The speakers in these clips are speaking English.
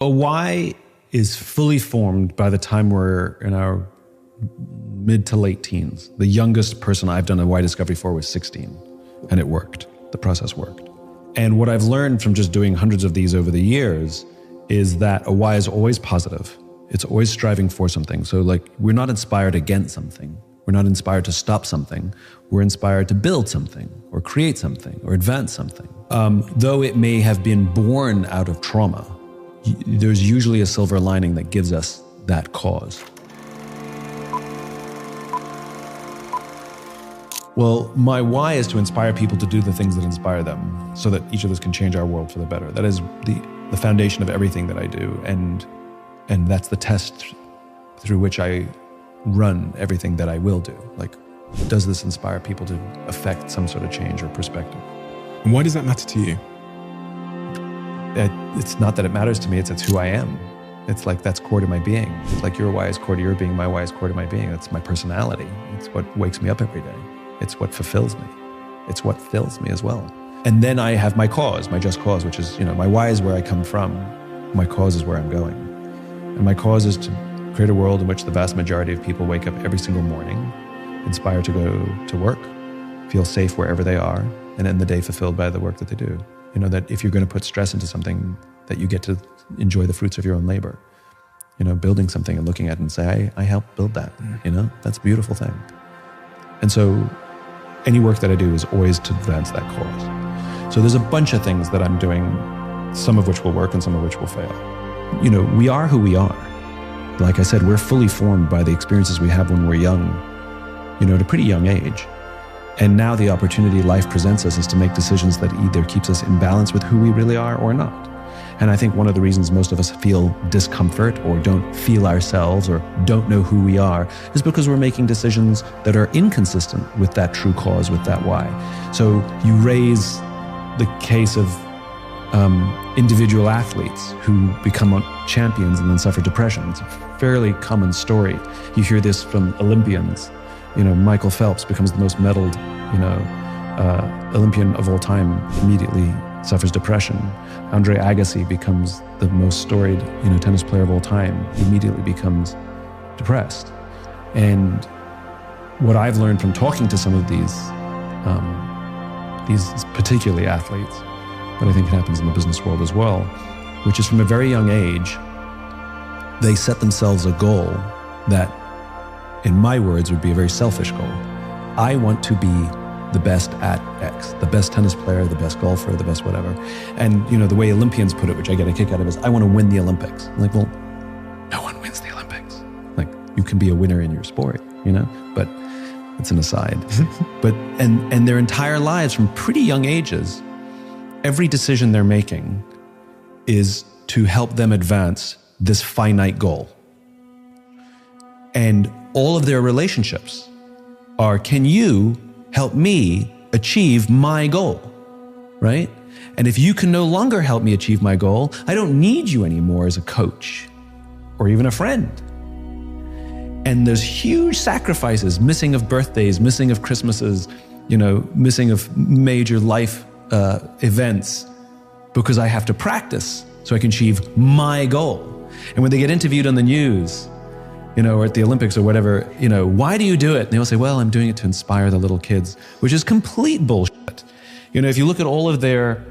A why is fully formed by the time we're in our mid to late teens. The youngest person I've done a why discovery for was 16, and it worked. The process worked. And what I've learned from just doing hundreds of these over the years is that a why is always positive. It's always striving for something. So like, we're not inspired against something. We're not inspired to stop something. We're inspired to build something or create something or advance something. Though it may have been born out of trauma, there's usually a silver lining that gives us that cause. Well, my why is to inspire people to do the things that inspire them so that each of us can change our world for the better. That is the foundation of everything that I do. And that's the test through which I run everything that I will do. Like, does this inspire people to affect some sort of change or perspective? And why does that matter to you? It's not that it matters to me, it's who I am. It's like, that's core to my being. It's like your why is core to your being, my why is core to my being. That's my personality. It's what wakes me up every day. It's what fulfills me. It's what fills me as well. And then I have my cause, my just cause, which is, my why is where I come from. My cause is where I'm going. And my cause is to create a world in which the vast majority of people wake up every single morning, inspired to go to work, feel safe wherever they are, and end the day fulfilled by the work that they do. That if you're going to put stress into something, that you get to enjoy the fruits of your own labor. Building something and looking at it and say, I helped build that. That's a beautiful thing. And so any work that I do is always to advance that cause. So there's a bunch of things that I'm doing, some of which will work and some of which will fail. We are who we are. Like I said, we're fully formed by the experiences we have when we're young, at a pretty young age. And now the opportunity life presents us is to make decisions that either keeps us in balance with who we really are or not. And I think one of the reasons most of us feel discomfort or don't feel ourselves or don't know who we are is because we're making decisions that are inconsistent with that true cause, with that why. So you raise the case of individual athletes who become champions and then suffer depression. It's a fairly common story. You hear this from Olympians. Michael Phelps becomes the most medaled, Olympian of all time, immediately suffers depression. Andre Agassi becomes the most storied, tennis player of all time, immediately becomes depressed. And what I've learned from talking to some of these particularly athletes, but I think it happens in the business world as well, which is from a very young age, they set themselves a goal that, in my words, would be a very selfish goal. I want to be the best at X, the best tennis player, the best golfer, the best whatever. And the way Olympians put it, which I get a kick out of, is I want to win the Olympics. I'm like, well, no one wins the Olympics. Like, you can be a winner in your sport, but it's an aside. But and their entire lives from pretty young ages, every decision they're making is to help them advance this finite goal. And all of their relationships are, can you help me achieve my goal, right? And if you can no longer help me achieve my goal, I don't need you anymore as a coach or even a friend. And there's huge sacrifices, missing of birthdays, missing of Christmases, missing of major life events, because I have to practice so I can achieve my goal. And when they get interviewed on the news, or at the Olympics or whatever, why do you do it? And they all say, well, I'm doing it to inspire the little kids, which is complete bullshit. If you look at all of their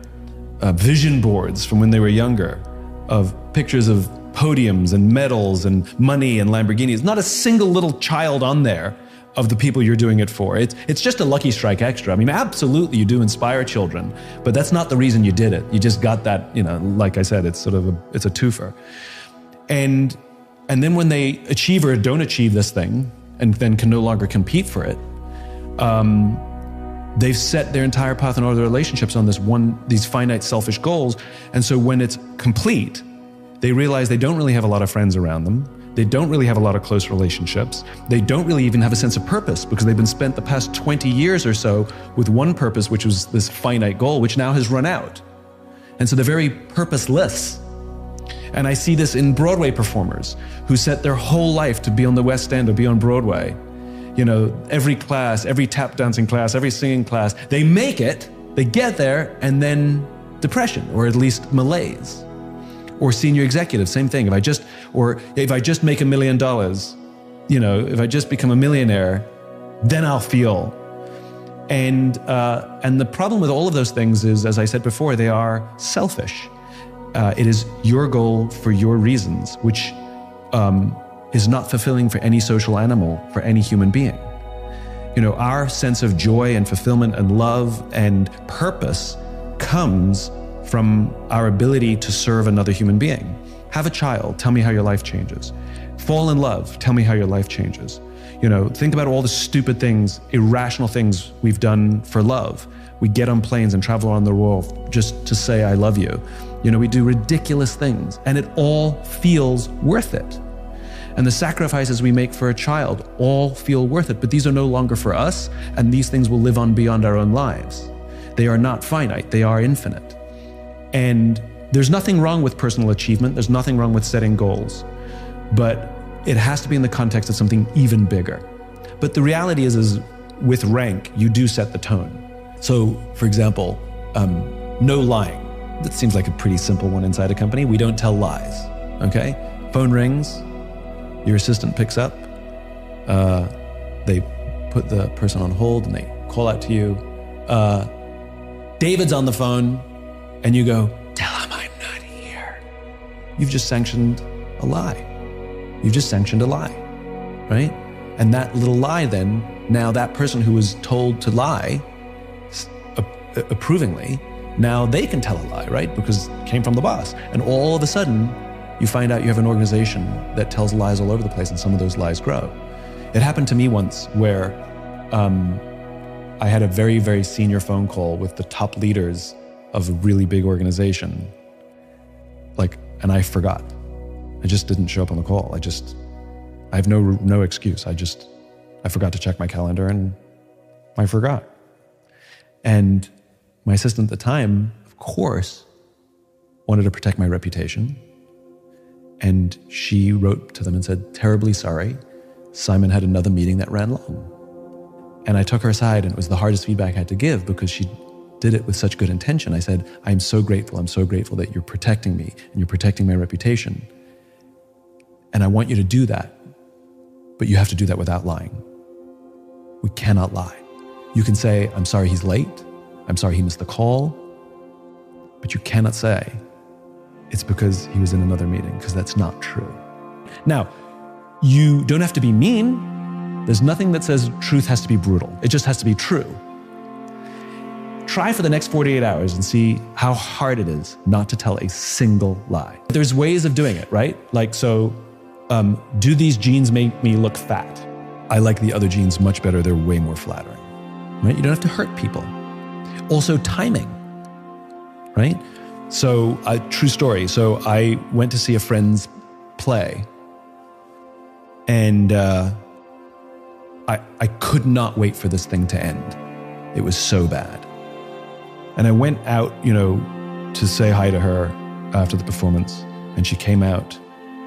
vision boards from when they were younger, of pictures of podiums and medals and money and Lamborghinis, not a single little child on there of the people you're doing it for. It's just a lucky strike extra. I mean, absolutely, you do inspire children, but that's not the reason you did it. You just got that, like I said, it's it's a twofer. And then when they achieve or don't achieve this thing, and then can no longer compete for it, they've set their entire path and all their relationships on these finite selfish goals. And so when it's complete, they realize they don't really have a lot of friends around them. They don't really have a lot of close relationships. They don't really even have a sense of purpose, because they've been spent the past 20 years or so with one purpose, which was this finite goal, which now has run out. And so they're very purposeless. And I see this in Broadway performers who set their whole life to be on the West End or be on Broadway. Every class, every tap dancing class, every singing class, they make it, they get there, and then depression, or at least malaise. Or senior executive, same thing. If I just make $1 million, if I just become a millionaire, then I'll feel. And the problem with all of those things is, as I said before, they are selfish. It is your goal for your reasons, which is not fulfilling for any social animal, for any human being. Our sense of joy and fulfillment and love and purpose comes from our ability to serve another human being. Have a child, tell me how your life changes. Fall in love, tell me how your life changes. Think about all the stupid things, irrational things we've done for love. We get on planes and travel around the world just to say, I love you. We do ridiculous things, and it all feels worth it. And the sacrifices we make for a child all feel worth it, but these are no longer for us, and these things will live on beyond our own lives. They are not finite, they are infinite. And there's nothing wrong with personal achievement, there's nothing wrong with setting goals, but it has to be in the context of something even bigger. But the reality is with rank, you do set the tone. So, for example, no lying. That seems like a pretty simple one inside a company. We don't tell lies, okay? Phone rings, your assistant picks up, they put the person on hold and they call out to you, David's on the phone, and you go, tell him I'm not here. You've just sanctioned a lie. You've just sanctioned a lie, right? And that little lie then, now that person who was told to lie approvingly, now they can tell a lie, right? Because it came from the boss. And all of a sudden, you find out you have an organization that tells lies all over the place, and some of those lies grow. It happened to me once where I had a very, very senior phone call with the top leaders of a really big organization. And I forgot. I just didn't show up on the call. I have no excuse. I forgot to check my calendar and I forgot. And my assistant at the time, of course, wanted to protect my reputation. And she wrote to them and said, terribly sorry, Simon had another meeting that ran long. And I took her aside, and it was the hardest feedback I had to give because she did it with such good intention. I said, I'm so grateful that you're protecting me and you're protecting my reputation. And I want you to do that, but you have to do that without lying. We cannot lie. You can say, I'm sorry he's late. I'm sorry he missed the call. But you cannot say it's because he was in another meeting, because that's not true. Now, you don't have to be mean. There's nothing that says truth has to be brutal. It just has to be true. Try for the next 48 hours and see how hard it is not to tell a single lie. There's ways of doing it, right? Do these jeans make me look fat? I like the other jeans much better. They're way more flattering, right? You don't have to hurt people. Also, timing, right? So, true story. So I went to see a friend's play, and I could not wait for this thing to end. It was so bad. And I went out, to say hi to her after the performance, and she came out.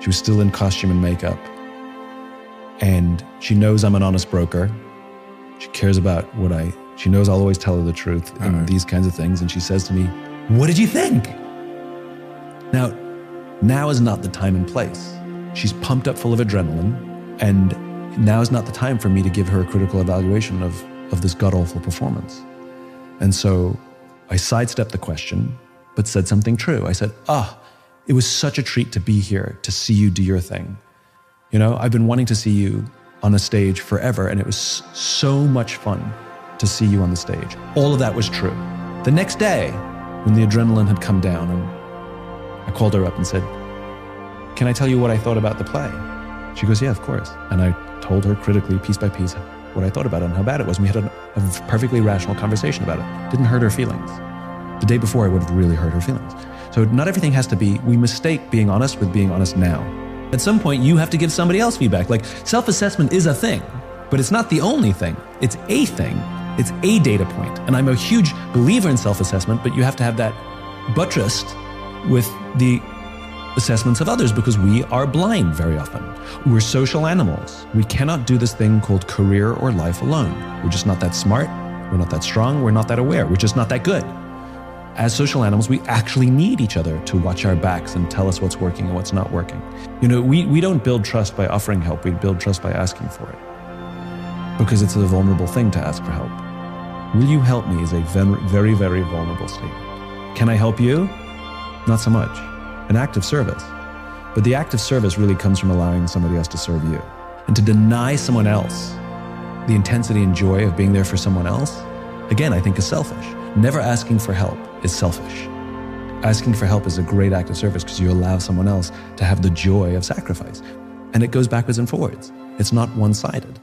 She was still in costume and makeup. And she knows I'm an honest broker. She cares about she knows I'll always tell her the truth in these kinds of things. And she says to me, what did you think? Now is not the time and place. She's pumped up full of adrenaline, and now is not the time for me to give her a critical evaluation of this god-awful performance. And so I sidestepped the question, but said something true. I said, it was such a treat to be here, to see you do your thing. I've been wanting to see you on a stage forever, and it was so much fun to see you on the stage. All of that was true. The next day, when the adrenaline had come down, and I called her up and said, can I tell you what I thought about the play? She goes, yeah, of course. And I told her critically, piece by piece, what I thought about it and how bad it was. And we had a perfectly rational conversation about it. Didn't hurt her feelings. The day before, I would have really hurt her feelings. So not everything has to be, we mistake being honest with being honest now. At some point, you have to give somebody else feedback. Self-assessment is a thing, but it's not the only thing. It's a thing. It's a data point. And I'm a huge believer in self-assessment, but you have to have that buttressed with the assessments of others, because we are blind very often. We're social animals. We cannot do this thing called career or life alone. We're just not that smart. We're not that strong. We're not that aware. We're just not that good. As social animals, we actually need each other to watch our backs and tell us what's working and what's not working. We don't build trust by offering help. We build trust by asking for it. Because it's a vulnerable thing to ask for help. Will you help me is a very, very vulnerable statement. Can I help you? Not so much. An act of service. But the act of service really comes from allowing somebody else to serve you. And to deny someone else the intensity and joy of being there for someone else, again, I think is selfish. Never asking for help is selfish. Asking for help is a great act of service because you allow someone else to have the joy of sacrifice. And it goes backwards and forwards. It's not one-sided.